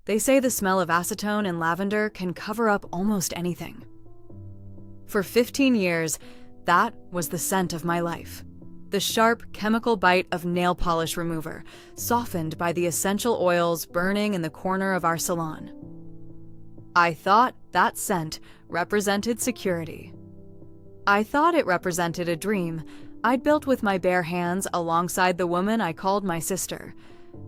They say the smell of acetone and lavender can cover up almost anything. For 15 years, that was the scent of my life. The sharp chemical bite of nail polish remover, softened by the essential oils burning in the corner of our salon. I thought that scent represented security. I thought it represented a dream I'd built with my bare hands alongside the woman I called my sister.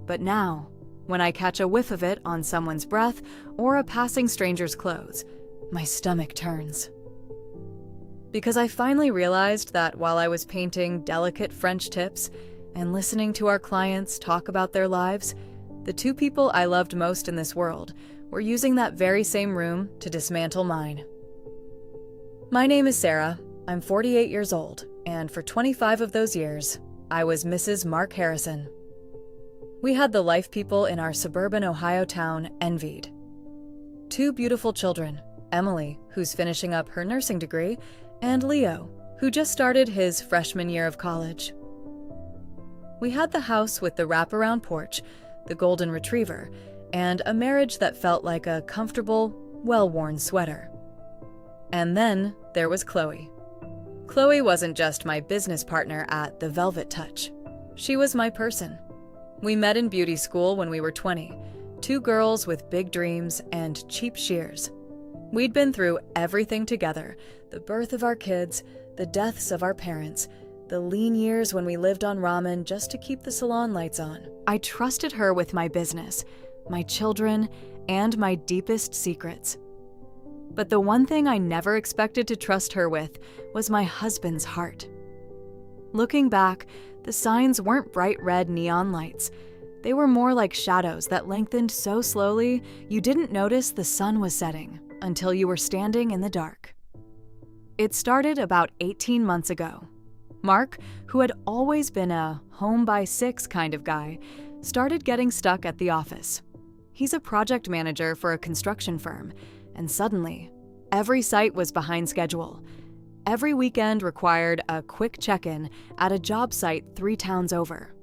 But now, when I catch a whiff of it on someone's breath or a passing stranger's clothes, my stomach turns. Because I finally realized that while I was painting delicate French tips and listening to our clients talk about their lives, the two people I loved most in this world were using that very same room to dismantle mine. My name is Sarah. I'm 48 years old, and for 25 of those years, I was Mrs. Mark Harrison. We had the life people in our suburban Ohio town envied. Two beautiful children, Emily, who's finishing up her nursing degree, and Leo, who just started his freshman year of college. We had the house with the wraparound porch, the golden retriever, and a marriage that felt like a comfortable, well-worn sweater. And then there was Chloe. Chloe wasn't just my business partner at the Velvet Touch. She was my person. We met in beauty school when we were 20, two girls with big dreams and cheap shears. We'd been through everything together, the birth of our kids, the deaths of our parents, the lean years when we lived on ramen just to keep the salon lights on. I trusted her with my business, my children, and my deepest secrets. But the one thing I never expected to trust her with was my husband's heart. Looking back, the signs weren't bright red neon lights. They were more like shadows that lengthened so slowly you didn't notice the sun was setting until you were standing in the dark. It started about 18 months ago. Mark, who had always been a home-by-6 kind of guy, started getting stuck at the office. He's a project manager for a construction firm, and suddenly, every site was behind schedule. Every weekend required a quick check-in at a job site 3 towns over.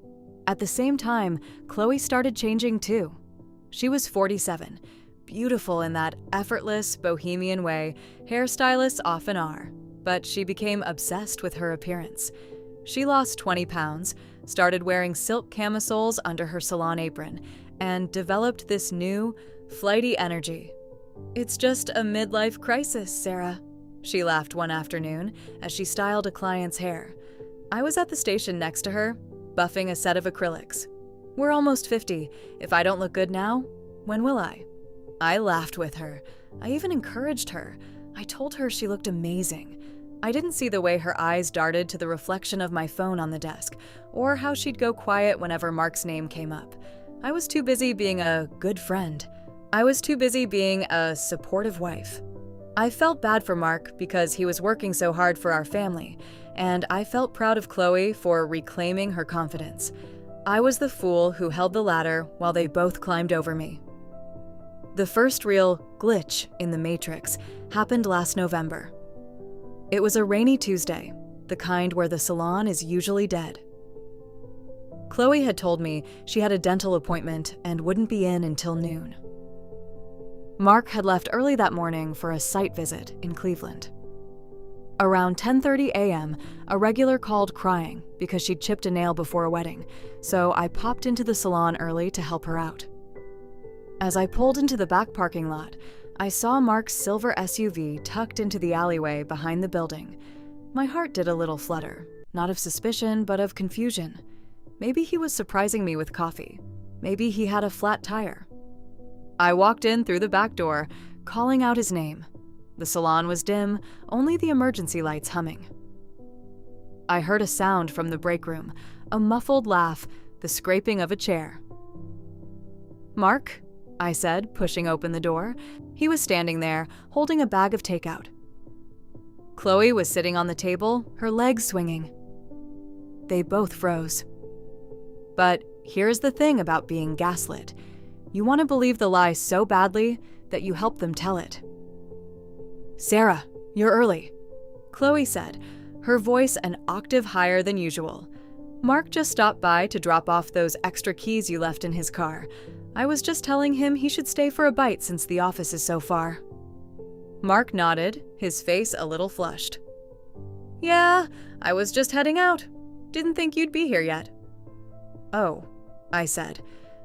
At the same time, Chloe started changing too. She was 47, beautiful in that effortless, bohemian way hairstylists often are, but she became obsessed with her appearance. She lost 20 pounds, started wearing silk camisoles under her salon apron, and developed this new, flighty energy. "It's just a midlife crisis, Sarah," she laughed one afternoon as she styled a client's hair. I was at the station next to her, buffing a set of acrylics. "We're almost 50. If I don't look good now, when will I?" I laughed with her. I even encouraged her. I told her she looked amazing. I didn't see the way her eyes darted to the reflection of my phone on the desk, or how she'd go quiet whenever Mark's name came up. I was too busy being a good friend. I was too busy being a supportive wife. I felt bad for Mark because he was working so hard for our family, and I felt proud of Chloe for reclaiming her confidence. I was the fool who held the ladder while they both climbed over me. The first real glitch in the Matrix happened last November. It was a rainy Tuesday, the kind where the salon is usually dead. Chloe had told me she had a dental appointment and wouldn't be in until noon. Mark had left early that morning for a site visit in Cleveland. Around 10:30 a.m., a regular called crying because she'd chipped a nail before a wedding, so I popped into the salon early to help her out. As I pulled into the back parking lot, I saw Mark's silver SUV tucked into the alleyway behind the building. My heart did a little flutter, not of suspicion, but of confusion. Maybe he was surprising me with coffee. Maybe he had a flat tire. I walked in through the back door, calling out his name. The salon was dim, only the emergency lights humming. I heard a sound from the break room, a muffled laugh, the scraping of a chair. "Mark?" I said, pushing open the door. He was standing there, holding a bag of takeout. Chloe was sitting on the table, her legs swinging. They both froze. But here's the thing about being gaslit. You want to believe the lie so badly that you help them tell it. "Sarah, you're early," Chloe said, her voice an octave higher than usual. "Mark just stopped by to drop off those extra keys you left in his car. I was just telling him he should stay for a bite since the office is so far. Mark nodded, his face a little flushed. Yeah, I was just heading out. Didn't think you'd be here yet. Oh, I said,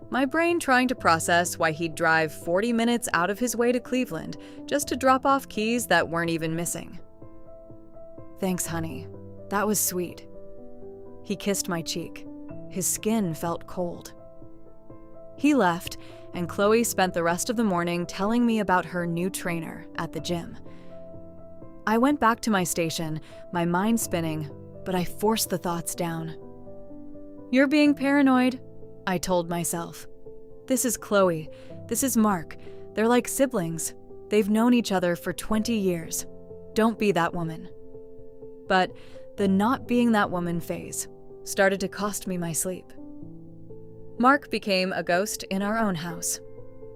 my brain trying to process why he'd drive 40 minutes out of his way to Cleveland just to drop off keys that weren't even missing. Thanks, honey. That was sweet. He kissed my cheek. His skin felt cold. He left, and Chloe spent the rest of the morning telling me about her new trainer at the gym. I went back to my station, my mind spinning, but I forced the thoughts down. You're being paranoid, I told myself. This is Chloe. This is Mark. They're like siblings. They've known each other for 20 years. Don't be that woman. But the not being that woman phase started to cost me my sleep. Mark became a ghost in our own house.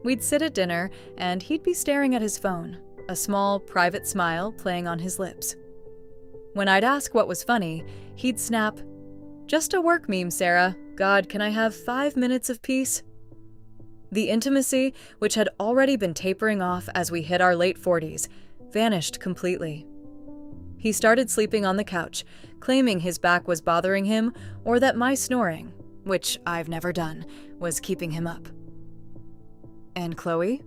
We'd sit at dinner, and he'd be staring at his phone, a small, private smile playing on his lips. When I'd ask what was funny, he'd snap, "Just a work meme, Sarah. God, can I have 5 minutes of peace?" The intimacy, which had already been tapering off as we hit our late 40s, vanished completely. He started sleeping on the couch, claiming his back was bothering him or that my snoring, which I've never done, was keeping him up. And Chloe?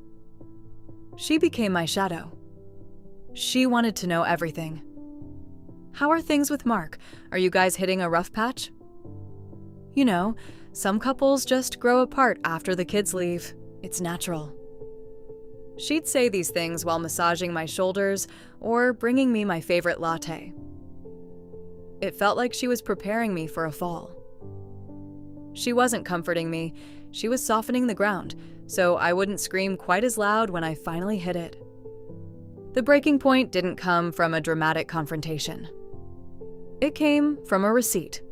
She became my shadow. She wanted to know everything. How are things with Mark? Are you guys hitting a rough patch? You know, some couples just grow apart after the kids leave. It's natural. She'd say these things while massaging my shoulders or bringing me my favorite latte. It felt like she was preparing me for a fall. She wasn't comforting me, she was softening the ground, so I wouldn't scream quite as loud when I finally hit it. The breaking point didn't come from a dramatic confrontation. It came from a receipt.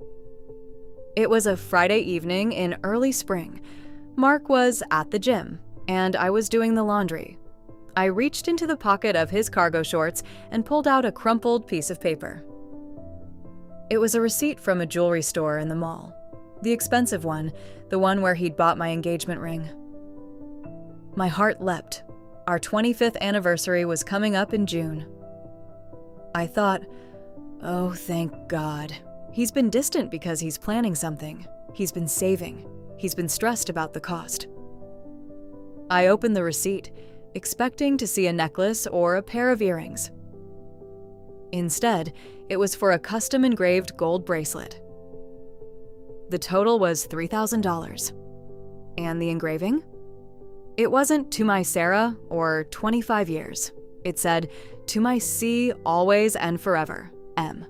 It was a Friday evening in early spring. Mark was at the gym, and I was doing the laundry. I reached into the pocket of his cargo shorts and pulled out a crumpled piece of paper. It was a receipt from a jewelry store in the mall. The expensive one, the one where he'd bought my engagement ring. My heart leapt. Our 25th anniversary was coming up in June. I thought, oh, thank God. He's been distant because he's planning something. He's been saving. He's been stressed about the cost. I opened the receipt, expecting to see a necklace or a pair of earrings. Instead, it was for a custom-engraved gold bracelet. The total was $3,000. And the engraving? It wasn't "To my Sarah" or 25 years. It said, "To my C, always and forever, M."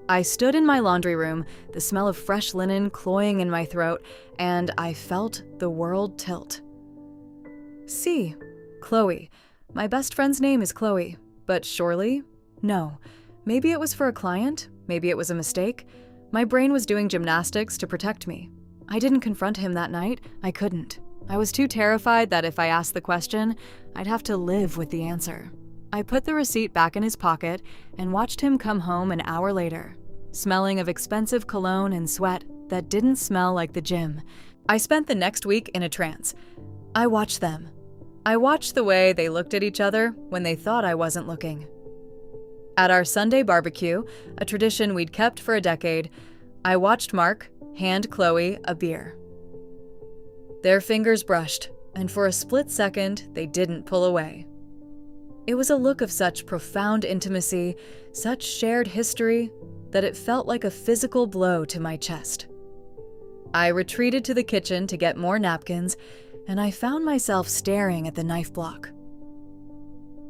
I stood in my laundry room, the smell of fresh linen cloying in my throat, and I felt the world tilt. C. Chloe. My best friend's name is Chloe, but surely? No. Maybe it was for a client, maybe it was a mistake. My brain was doing gymnastics to protect me. I didn't confront him that night. I couldn't. I was too terrified that if I asked the question, I'd have to live with the answer. I put the receipt back in his pocket and watched him come home an hour later, smelling of expensive cologne and sweat that didn't smell like the gym. I spent the next week in a trance. I watched them. I watched the way they looked at each other when they thought I wasn't looking. At our Sunday barbecue, a tradition we'd kept for a decade, I watched Mark hand Chloe a beer. Their fingers brushed, and for a split second, they didn't pull away. It was a look of such profound intimacy, such shared history, that it felt like a physical blow to my chest. I retreated to the kitchen to get more napkins, and I found myself staring at the knife block.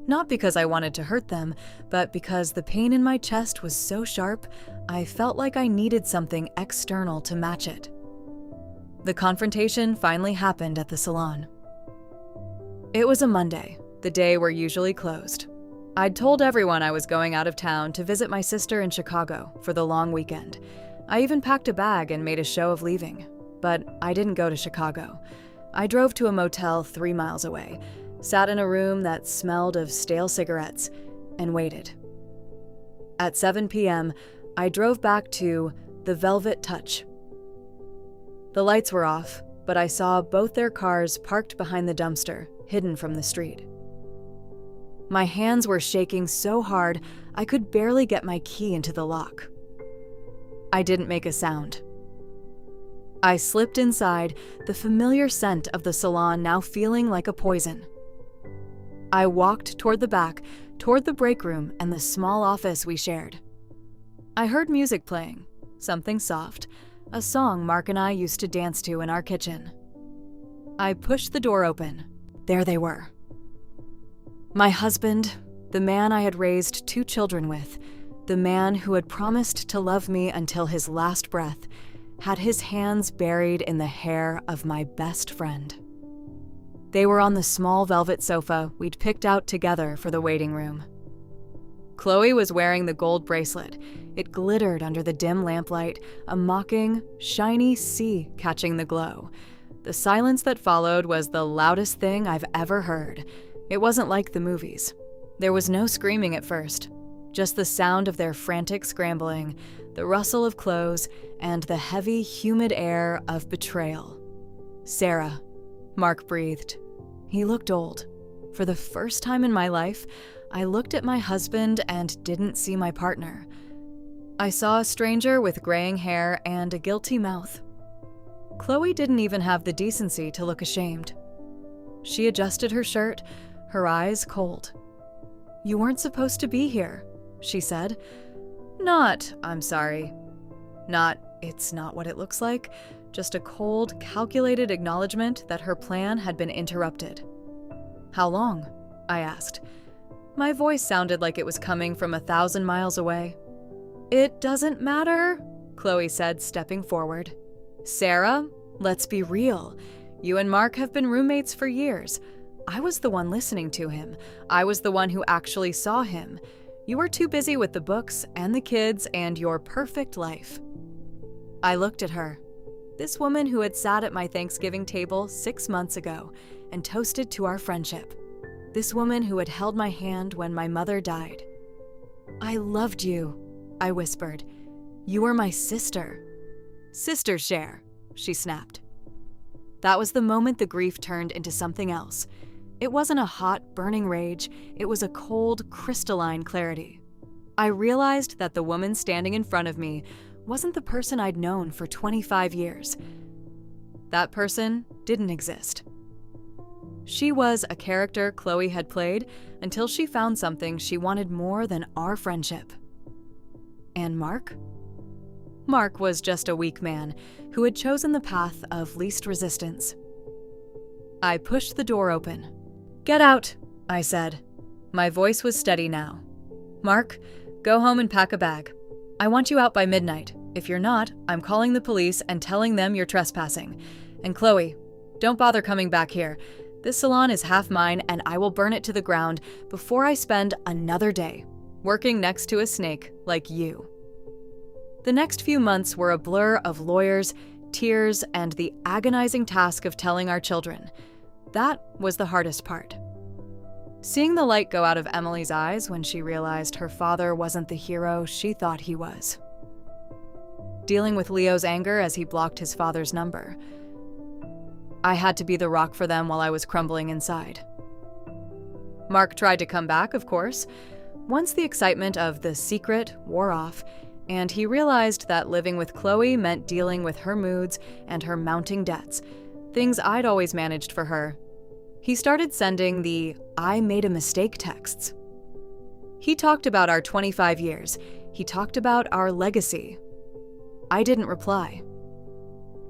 Not because I wanted to hurt them, but because the pain in my chest was so sharp, I felt like I needed something external to match it. The confrontation finally happened at the salon. It was a Monday, the day we're usually closed. I'd told everyone I was going out of town to visit my sister in Chicago for the long weekend. I even packed a bag and made a show of leaving. But I didn't go to Chicago. I drove to a motel 3 miles away, sat in a room that smelled of stale cigarettes, and waited. At 7 p.m., I drove back to the Velvet Touch. The lights were off, but I saw both their cars parked behind the dumpster, hidden from the street. My hands were shaking so hard I could barely get my key into the lock. I didn't make a sound. I slipped inside, the familiar scent of the salon now feeling like a poison. I walked toward the back, toward the break room and the small office we shared. I heard music playing, something soft, a song Mark and I used to dance to in our kitchen. I pushed the door open. There they were. My husband, the man I had raised 2 children with, the man who had promised to love me until his last breath, had his hands buried in the hair of my best friend. They were on the small velvet sofa we'd picked out together for the waiting room. Chloe was wearing the gold bracelet. It glittered under the dim lamplight, a mocking, shiny sea catching the glow. The silence that followed was the loudest thing I've ever heard. It wasn't like the movies. There was no screaming at first, just the sound of their frantic scrambling, the rustle of clothes, and the heavy, humid air of betrayal. "Sarah," Mark breathed. He looked old. For the first time in my life, I looked at my husband and didn't see my partner. I saw a stranger with graying hair and a guilty mouth. Chloe didn't even have the decency to look ashamed. She adjusted her shirt, her eyes cold. "You weren't supposed to be here," she said. "Not, I'm sorry. Not, it's not what it looks like." Just a cold, calculated acknowledgement that her plan had been interrupted. "How long?" I asked. My voice sounded like it was coming from 1,000 miles away. "It doesn't matter," Chloe said, stepping forward. "Sarah, let's be real. You and Mark have been roommates for years. I was the one listening to him. I was the one who actually saw him. You were too busy with the books and the kids and your perfect life." I looked at her. This woman who had sat at my Thanksgiving table 6 months ago and toasted to our friendship. This woman who had held my hand when my mother died. "I loved you," I whispered. "You were my sister." "Sister share," she snapped. That was the moment the grief turned into something else. It wasn't a hot, burning rage. It was a cold, crystalline clarity. I realized that the woman standing in front of me wasn't the person I'd known for 25 years. That person didn't exist. She was a character Chloe had played until she found something she wanted more than our friendship. And Mark? Mark was just a weak man who had chosen the path of least resistance. I pushed the door open. "Get out," I said. My voice was steady now. "Mark, go home and pack a bag. I want you out by midnight. If you're not, I'm calling the police and telling them you're trespassing. And Chloe, don't bother coming back here. This salon is half mine and I will burn it to the ground before I spend another day working next to a snake like you." The next few months were a blur of lawyers, tears, and the agonizing task of telling our children. That was the hardest part. Seeing the light go out of Emily's eyes when she realized her father wasn't the hero she thought he was. Dealing with Leo's anger as he blocked his father's number. I had to be the rock for them while I was crumbling inside. Mark tried to come back, of course. Once the excitement of the secret wore off, and he realized that living with Chloe meant dealing with her moods and her mounting debts, things I'd always managed for her, he started sending the "I made a mistake" texts. He talked about our 25 years. He talked about our legacy. I didn't reply.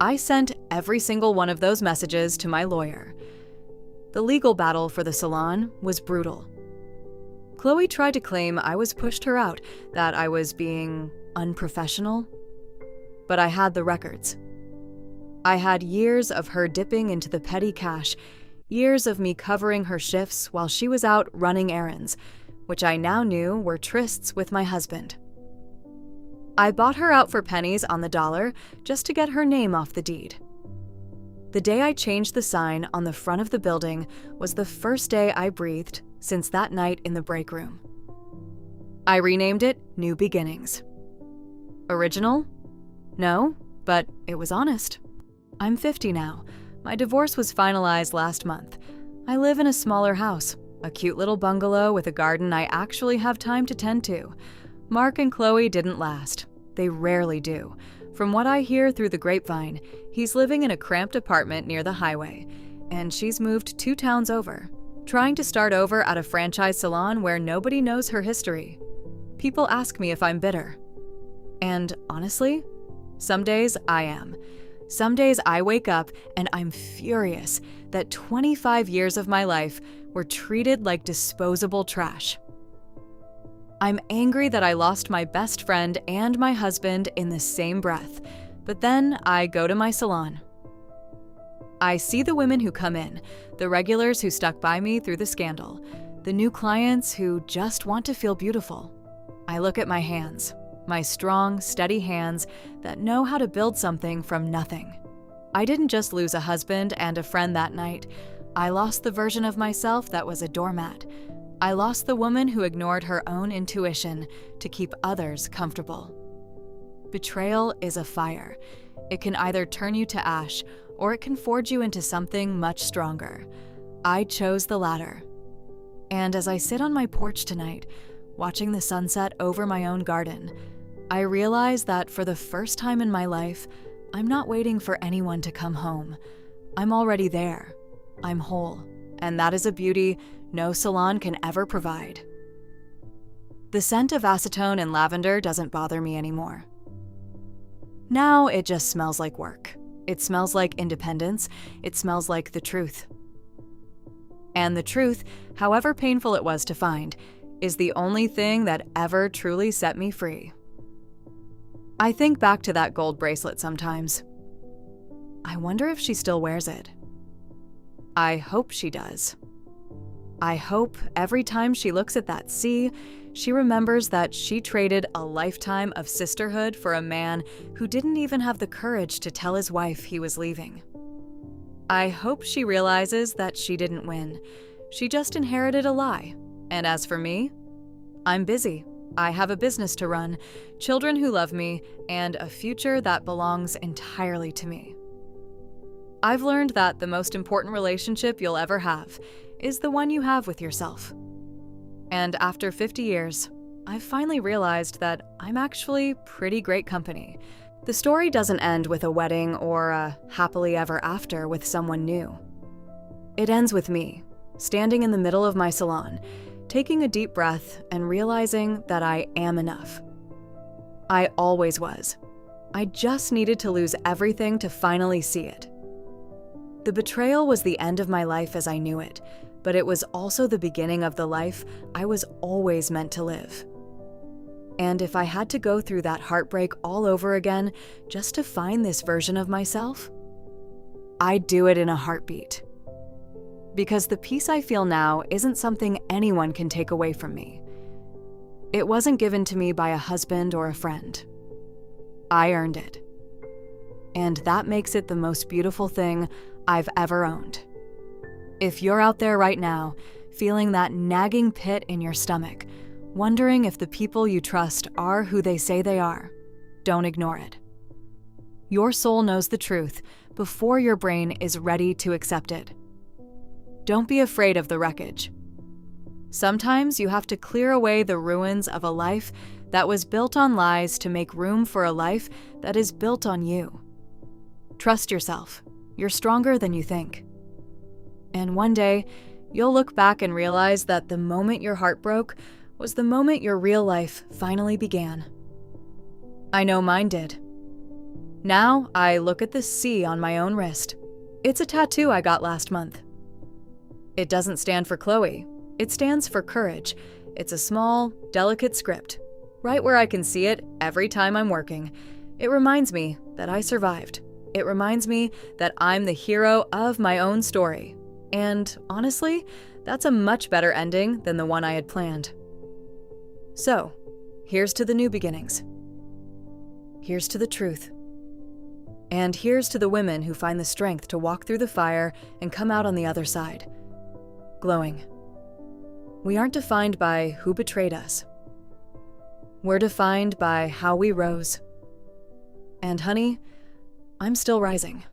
I sent every single one of those messages to my lawyer. The legal battle for the salon was brutal. Chloe tried to claim I was pushed her out, that I was being unprofessional. But I had the records. I had years of her dipping into the petty cash, years of me covering her shifts while she was out running errands, which I now knew were trysts with my husband. I bought her out for pennies on the dollar just to get her name off the deed. The day I changed the sign on the front of the building was the first day I breathed since that night in the break room. I renamed it New Beginnings. Original? No, but it was honest. I'm 50 now. My divorce was finalized last month. I live in a smaller house, a cute little bungalow with a garden I actually have time to tend to. Mark and Chloe didn't last. They rarely do. From what I hear through the grapevine, he's living in a cramped apartment near the highway, and she's moved 2 towns over, trying to start over at a franchise salon where nobody knows her history. People ask me if I'm bitter. And honestly, some days I am. Some days I wake up and I'm furious that 25 years of my life were treated like disposable trash. I'm angry that I lost my best friend and my husband in the same breath, but then I go to my salon. I see the women who come in, the regulars who stuck by me through the scandal, the new clients who just want to feel beautiful. I look at my hands, my strong, steady hands that know how to build something from nothing. I didn't just lose a husband and a friend that night. I lost the version of myself that was a doormat. I lost the woman who ignored her own intuition to keep others comfortable. Betrayal is a fire. It can either turn you to ash or it can forge you into something much stronger. I chose the latter. And as I sit on my porch tonight, watching the sunset over my own garden, I realize that for the first time in my life, I'm not waiting for anyone to come home. I'm already there. I'm whole, and that is a beauty no salon can ever provide. The scent of acetone and lavender doesn't bother me anymore. Now it just smells like work. It smells like independence. It smells like the truth. And the truth, however painful it was to find, is the only thing that ever truly set me free. I think back to that gold bracelet sometimes. I wonder if she still wears it. I hope she does. I hope every time she looks at that sea, she remembers that she traded a lifetime of sisterhood for a man who didn't even have the courage to tell his wife he was leaving. I hope she realizes that she didn't win. She just inherited a lie. And as for me, I'm busy. I have a business to run, children who love me, and a future that belongs entirely to me. I've learned that the most important relationship you'll ever have is the one you have with yourself. And after 50 years, I've finally realized that I'm actually pretty great company. The story doesn't end with a wedding or a happily ever after with someone new. It ends with me, standing in the middle of my salon, taking a deep breath and realizing that I am enough. I always was. I just needed to lose everything to finally see it. The betrayal was the end of my life as I knew it, but it was also the beginning of the life I was always meant to live. And if I had to go through that heartbreak all over again just to find this version of myself, I'd do it in a heartbeat. Because the peace I feel now isn't something anyone can take away from me. It wasn't given to me by a husband or a friend. I earned it. And that makes it the most beautiful thing I've ever owned. If you're out there right now, feeling that nagging pit in your stomach, wondering if the people you trust are who they say they are, don't ignore it. Your soul knows the truth before your brain is ready to accept it. Don't be afraid of the wreckage. Sometimes you have to clear away the ruins of a life that was built on lies to make room for a life that is built on you. Trust yourself. You're stronger than you think. And one day, you'll look back and realize that the moment your heart broke was the moment your real life finally began. I know mine did. Now, I look at the C on my own wrist. It's a tattoo I got last month. It doesn't stand for Chloe. It stands for courage. It's a small, delicate script, right where I can see it every time I'm working. It reminds me that I survived. It reminds me that I'm the hero of my own story. And honestly, that's a much better ending than the one I had planned. So, here's to the new beginnings. Here's to the truth. And here's to the women who find the strength to walk through the fire and come out on the other side, glowing. We aren't defined by who betrayed us. We're defined by how we rose. And honey, I'm still rising.